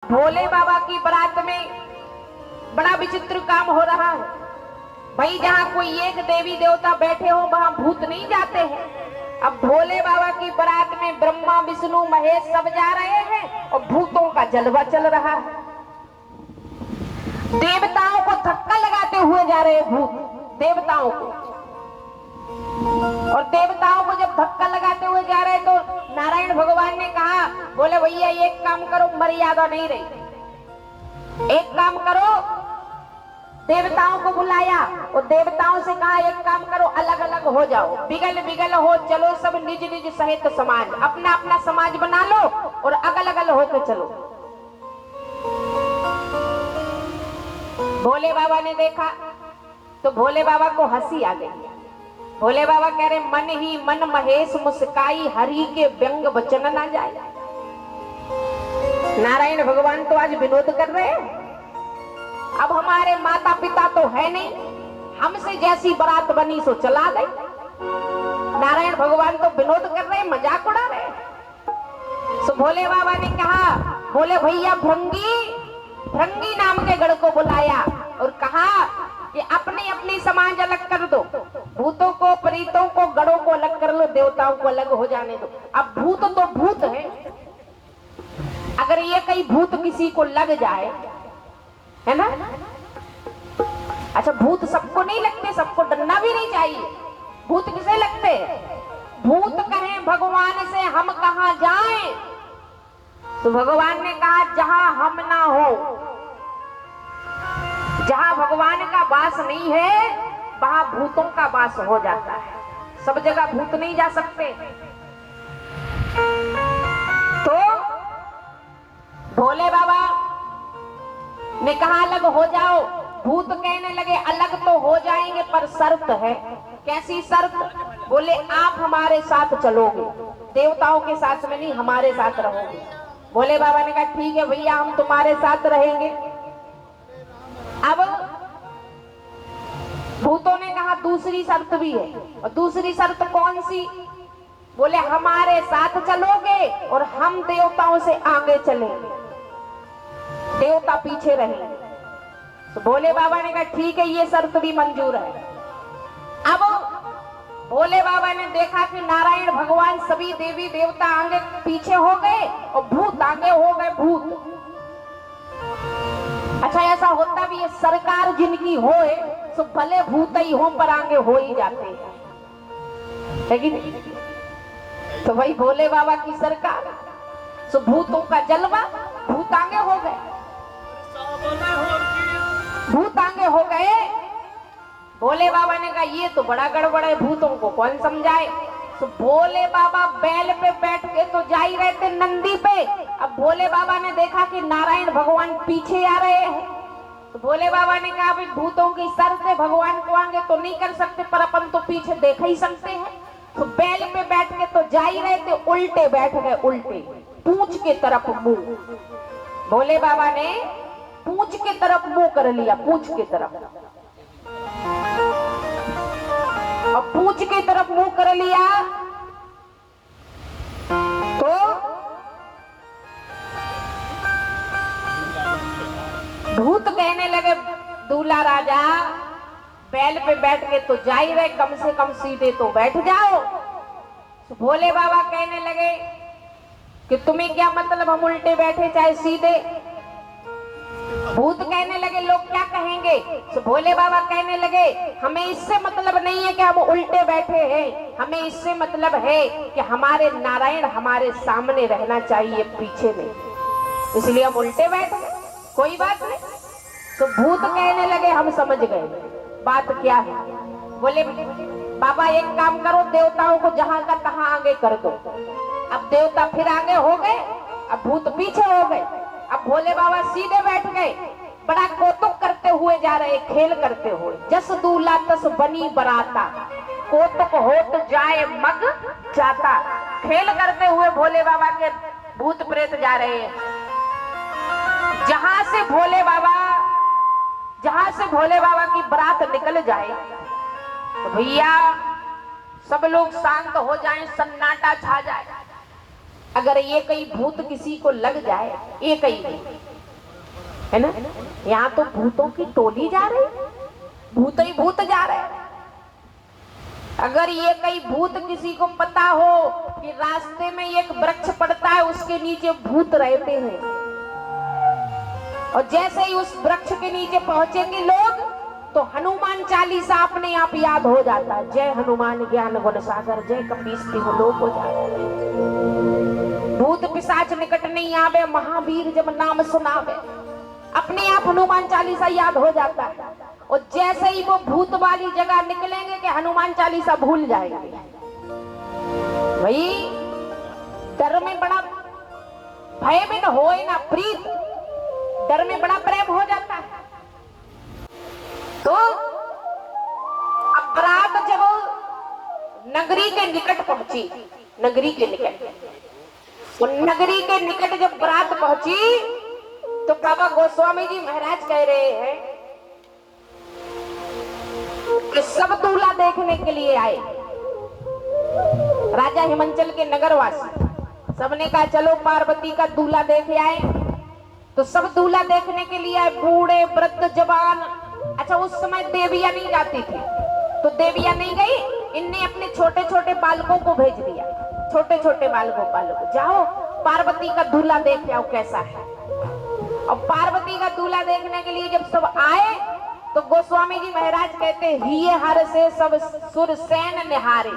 भोले बाबा की बारात में बड़ा विचित्र काम हो रहा है भाई। जहाँ कोई एक देवी देवता बैठे हो वहां भूत नहीं जाते हैं। अब भोले बाबा की बारात में ब्रह्मा विष्णु महेश सब जा रहे हैं और भूतों का जलवा चल रहा है। देवताओं को धक्का लगाते हुए जा रहे भूत देवताओं को, और देवताओं को जब धक्का लगाते हुए जा रहे तो नारायण भगवान ने कहा, बोले भैया एक काम करो, मर्यादा नहीं रही, एक काम करो। देवताओं को बुलाया और देवताओं से कहा एक काम करो, अलग अलग हो जाओ, बिगल बिगल हो चलो, सब निज निज सहित समाज, अपना अपना समाज बना लो और अगल अगल होकर चलो। भोले बाबा ने देखा तो भोले बाबा को हंसी आ गई। भोले बाबा कह रहे, मन ही मन महेश मुस्काई, हरि के व्यंग वचन ना जाए। नारायण भगवान तो आज विनोद कर रहे हैं। अब हमारे माता पिता तो है नहीं, हमसे जैसी बारात बनी सो चला गई। नारायण भगवान तो विनोद कर रहे, मजाक उड़ा रहे। तो भोले बाबा ने कहा, बोले भैया भृंगी नाम के गढ़ को बुलाया और कहा कि अपनी अपनी समाज अलग कर दो, भूतों को प्रीतों को गढ़ों को अलग कर लो, देवताओं को अलग हो जाने दो। अब भूत तो भूत है, अगर ये कहीं भूत किसी को लग जाए, है ना। अच्छा, भूत सबको नहीं लगते, सबको डरना भी नहीं चाहिए। भूत किसे लगते हैं? भूत कहें भगवान से हम कहां जाएं, तो भगवान ने कहा जहां हम ना हो, जहां भगवान का वास नहीं है वहां भूतों का वास हो जाता है। सब जगह भूत नहीं जा सकते। तो भोले बाबा ने कहा अलग हो जाओ। भूत कहने लगे अलग तो हो जाएंगे पर शर्त है। कैसी शर्त? बोले आप हमारे साथ चलोगे, देवताओं के साथ में नहीं, हमारे साथ रहोगे। भोले बाबा ने कहा ठीक है भैया, हम तुम्हारे साथ रहेंगे। अब भूतों ने कहा दूसरी शर्त भी है। और दूसरी शर्त कौन सी? बोले हमारे साथ चलोगे और हम देवताओं से आगे चलेंगे, देवता पीछे रहेंगे। तो भोले बाबा ने कहा ठीक है, ये शर्त भी मंजूर है। अब भोले बाबा ने देखा कि नारायण भगवान सभी देवी देवता आगे पीछे हो गए और भूत आगे हो गए। भूत, अच्छा ऐसा होता भी है, सरकार जिनकी होए तो भले भूत ही हो पर आगे हो ही जाते हैं, है कि नहीं? तो भाई भोले बाबा की सरकार, तो भूतों का जलवा, भूत आगे हो गए, भूत आगे हो गए। भोले बाबा ने कहा ये तो बड़ा गड़बड़ है, भूतों को कौन समझाए। तो भोले बाबा बैल पे बैठ के तो जा ही रहे थे, नंदी पे। अब भोले बाबा ने देखा कि नारायण भगवान पीछे आ रहे हैं, तो भोले बाबा ने कहा भाई भूतों की शर्त है, भगवान को आगे तो नहीं कर सकते पर अपन तो पीछे देख ही सकते हैं। तो बैल पे बैठ के तो जा ही रहे थे, उल्टे बैठ गए, उल्टे पूंछ के तरफ मुंह। भोले बाबा ने पूंछ के तरफ मुंह कर लिया, पूंछ के तरफ, और पूंछ की तरफ मुंह कर लिया तो भूत कहने लगे दूल्हा राजा बैल पे बैठ के तो जा ही रहे, कम से कम सीधे तो बैठ जाओ। तो भोले बाबा कहने लगे कि तुम्हें क्या मतलब, हम उल्टे बैठे चाहे सीधे। भूत कहने लगे लोग क्या कहेंगे। तो भोले बाबा कहने लगे हमें इससे मतलब नहीं है कि हम उल्टे बैठे हैं, हमें इससे मतलब है कि हमारे नारायण हमारे सामने रहना चाहिए, पीछे नहीं, इसलिए हम उल्टे बैठे, कोई बात नहीं। तो भूत कहने लगे हम समझ गए बात क्या है। बोले बाबा एक काम करो, देवताओं को जहां का तहां आगे कर दो। अब देवता फिर आगे हो गए, अब भूत पीछे हो गए। अब भोले बाबा सीधे बैठ गए, बड़ा कौतुक करते हुए जा रहे, खेल करते हुए। जस दूल्हा तस बनी बराता, कौतुक होत जाए मग जाता। खेल करते हुए भोले बाबा के भूत प्रेत जा रहे हैं। जहां से भोले बाबा की बारात निकल जाए तो भैया सब लोग शांत हो जाएं, सन्नाटा छा जाए। अगर ये कहीं भूत किसी को लग जाए, ये कहीं है ना। यहाँ तो भूतों की टोली जा रही, भूत ही भूत जा रहे। अगर ये कई भूत किसी को पता हो कि रास्ते में एक वृक्ष पड़ता है, उसके नीचे भूत रहते हैं, और जैसे ही उस वृक्ष के नीचे पहुंचेंगे लोग, तो हनुमान चालीसा अपने आप याद हो जाता है। जय हनुमान ज्ञान गुण सागर, जय कपीस तिहुँ लोक उजागर। भूत पिशाच निकट नहीं आवे, महावीर जब नाम सुनावे। अपने आप हनुमान चालीसा याद हो जाता है। और जैसे ही वो भूत वाली जगह निकलेंगे कि हनुमान चालीसा भूल जाएंगे। भाई डर में बड़ा भय में न होए ना प्रीत, डर में बड़ा प्रेम हो जाता है। तो अब बारात जब नगरी के निकट पहुंची, नगरी के निकट, नगरी के निकट जब बारात पहुंची, तो बाबा गोस्वामी जी महाराज कह रहे हैं कि सब दूल्हा देखने के लिए आए। राजा हिमांचल के नगरवासी सबने कहा चलो पार्वती का दूल्हा देखे आए। तो सब दूल्हा देखने के लिए आए, बूढ़े वृद्ध जवान। अच्छा उस समय देवियां नहीं जाती थी, तो देवियां नहीं गई, इनने अपने छोटे छोटे बालकों को भेज दिया। छोटे छोटे बालकों जाओ पार्वती का दूल्हा देख आओ कैसा है। और पार्वती का दूल्हा देखने के लिए जब सब आए, तो गोस्वामी जी महाराज कहते हिये हर से सब सुर सैन निहारे।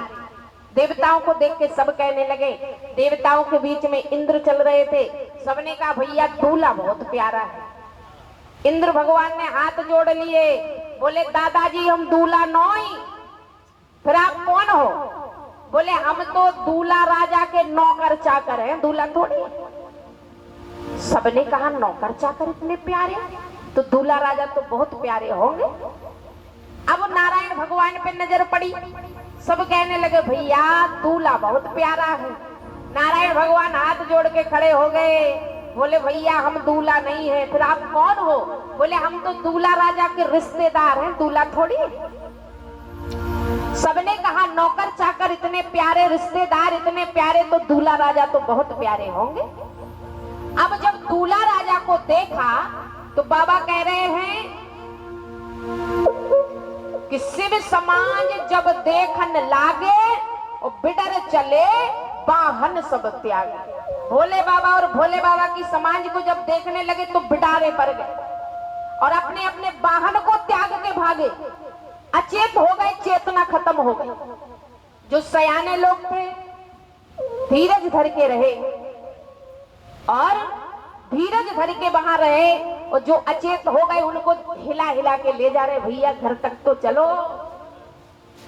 देवताओं को देख के सब कहने लगे, देवताओं के बीच में इंद्र चल रहे थे, सबने कहा भैया दूल्हा बहुत प्यारा है। इंद्र भगवान ने हाथ जोड़ लिए, बोले दादाजी हम दूल्हा नोई, फिर आप कौन हो? बोले हम तो दूल्हा राजा के नौकर चाकर हैं, दूल्हा थोड़ी। सबने कहा नौकर चाकर इतने प्यारे, तो दूल्हा राजा तो बहुत प्यारे होंगे। अब नारायण भगवान पे नजर पड़ी, सब कहने लगे भैया दूल्हा बहुत प्यारा है। नारायण भगवान हाथ जोड़ के खड़े हो गए, बोले भैया हम दूल्हा नहीं है, फिर आप कौन हो? बोले हम तो दूल्हा राजा के रिश्तेदार हैं, दूल्हा थोड़ी। सबने कहा नौकर चाकर इतने प्यारे, रिश्तेदार इतने प्यारे, तो दूल्हा राजा तो बहुत प्यारे होंगे। अब जब दूल्हा राजा को देखा, तो बाबा कह रहे हैं कि शिव समाज जब देखन लागे और बिडर चले वाहन सब त्यागे। भोले बाबा और भोले बाबा की समाज को जब देखने लगे तो बिडारे पड़ गए और अपने अपने वाहन को त्याग के भागे, अचेत हो गए, चेतना खत्म हो गई। जो सयाने लोग थे धीरज धर के रहे और धीरज धर के वहां रहे, और जो अचेत हो गए उनको हिला हिला के ले जा रहे, भैया घर तक तो चलो।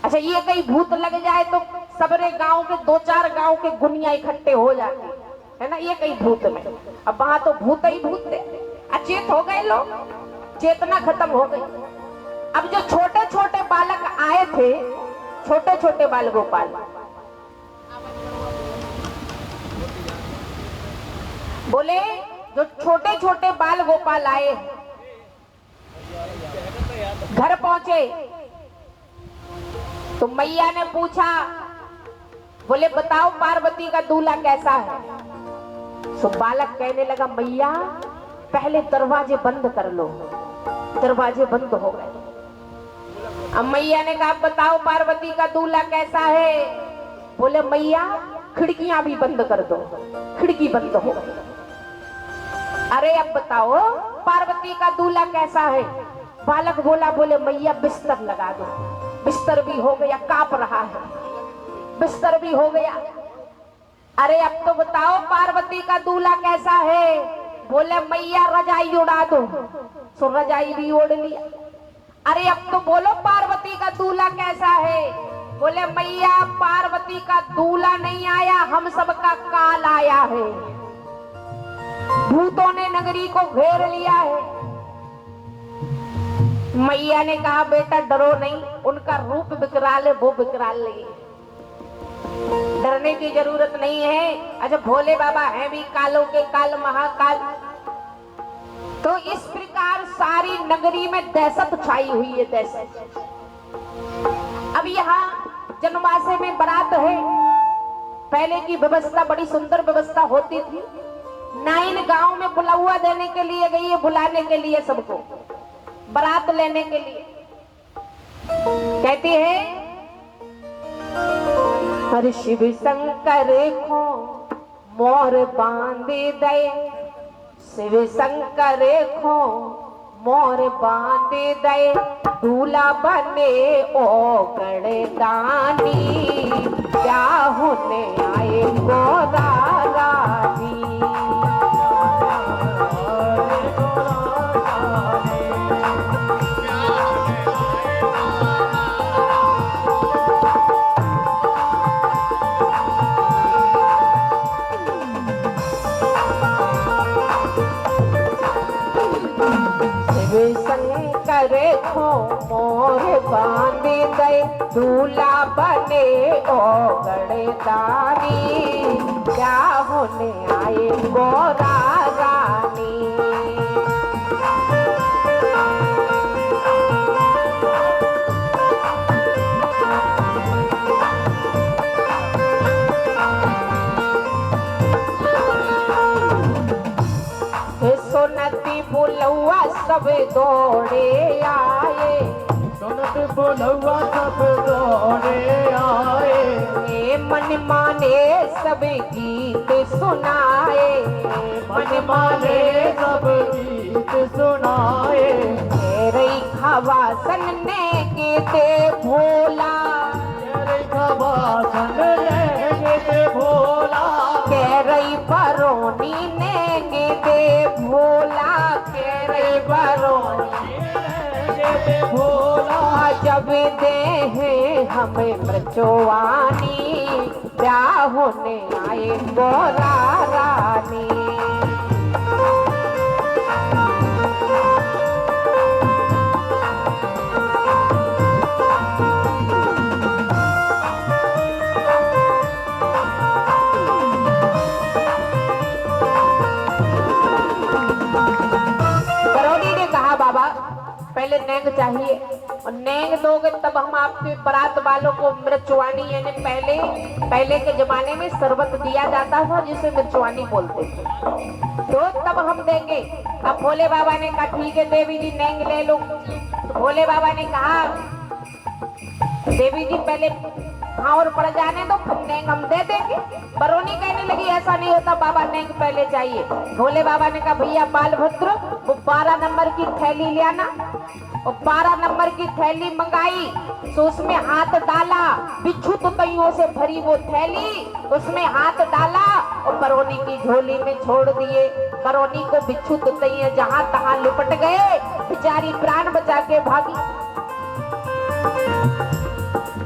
अच्छा ये कहीं भूत लग जाए तो सबरे गांव के 2-4 गांव के गुनिया इकट्ठे हो जाते है ना, ये कहीं भूत में। अब वहां तो भूत ही भूत थे, अचेत हो गए लोग, चेतना खत्म हो गई। अब जो छोटे छोटे बालक आए थे, छोटे छोटे बाल गोपाल, बोले जो छोटे छोटे बाल गोपाल आए, घर पहुंचे तो मैया ने पूछा, बोले बताओ पार्वती का दूल्हा कैसा है? तो बालक कहने लगा मैया पहले दरवाजे बंद कर लो। दरवाजे बंद हो गए। अब मैया ने कहा बताओ पार्वती का दूल्हा कैसा है? बोले मैया खिड़कियां भी बंद कर दो। खिड़की बंद हो गई। अरे अब बताओ पार्वती का दूल्हा कैसा है? बालक बोला, बोले मैया बिस्तर लगा दो। बिस्तर भी हो गया, कांप रहा है, बिस्तर भी हो गया। अरे अब तो बताओ पार्वती का दूल्हा कैसा है? बोले मैया रजाई उड़ा दो। सो रजाई भी ओढ़ लिया। अरे अब तो बोलो पार्वती का दूल्हा कैसा है? बोले मैया पार्वती का दूल्हा नहीं आया, हम सबका काल आया है। भूतों ने नगरी को घेर लिया है। मैया ने कहा बेटा डरो नहीं, उनका रूप विकराल है, वो विकराल नहीं, डरने की जरूरत नहीं है। अच्छा भोले बाबा हैं भी कालों के काल, महाकाल। तो इस प्रकार सारी नगरी में दहशत छाई हुई है, दहशत। अब यहाँ जनवासे में बारात है। पहले की व्यवस्था बड़ी सुंदर व्यवस्था होती थी। नाइन गांव में बुलावा देने के लिए गई है, बुलाने के लिए सबको, बारात लेने के लिए। कहती है हर शिव शंकर को मोर बांधे दे, शिव शंकर को मोर बांधे दे, दूल्हा बने ओ गणदानी, क्या होने आए गोरा रानी। शंकर को मोर बांधे दे, दूल्हा बने ओ गणदानी, क्या होने आए गोरा रानी। सोनती बुलवा सब दौड़े आए, सोनती बुलवा सब दौड़े आए, मन माने सब गीत सुनाए, मन माने सब गीत सुनाए। तेरे खवासन ने गीते भोला, तेरे खवासन ने गीते भोला, कह रही बरोनी ने गीते भोला, कह रही बरोनी गीते भोला। जब दे हैं हमें मृचोवानी, क्या होने आए गोरा रानी। बाबा पहले नेंग चाहिए, और नेंग दोगे तब हम आपके बारात वालों को मृचवानी, यानी पहले के जमाने में शरबत दिया जाता था जिसे मृचवानी बोलते थे, तो तब हम देंगे। अब भोले बाबा ने कहा ठीक है देवी जी नेंग ले लो। तो भोले बाबा ने कहा देवी जी पहले भावर पड़ जाने दो, फिर नेंग हम दे देंगे। बरोनी कहने लगी ऐसा नहीं होता बाबा, नेंग पहले चाहिए। भोले बाबा ने कहा भैया बालभद्र वो 12 नंबर की थैली ले आना, और 12 नंबर की थैली मंगाई, तो उसमें हाथ डाला, बिच्छू तुतैयों से भरी वो थैली, उसमें हाथ डाला और बरोनी की झोली में छोड़ दिए। बरोनी को बिच्छू तुतैया जहां तहां लिपट गए, बेचारी प्राण बचा के भागी।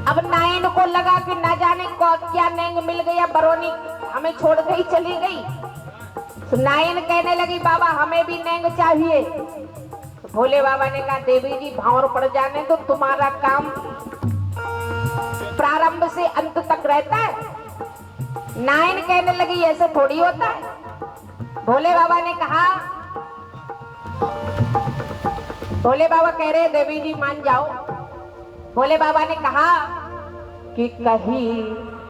अब नाइन को लगा कि ना जाने को क्या नेंग मिल गया, बरोनी हमें छोड़ के ही चली गई। तो नाइन कहने लगी बाबा हमें भी नेंग चाहिए। तो भोले बाबा ने कहा देवी जी भावर पड़ जाने तो तुम्हारा काम प्रारंभ से अंत तक रहता है। नाइन कहने लगी ऐसे थोड़ी होता है। भोले बाबा ने कहा, भोले बाबा कह रहे देवी जी मान जाओ। भोले बाबा ने कहा कि कहीं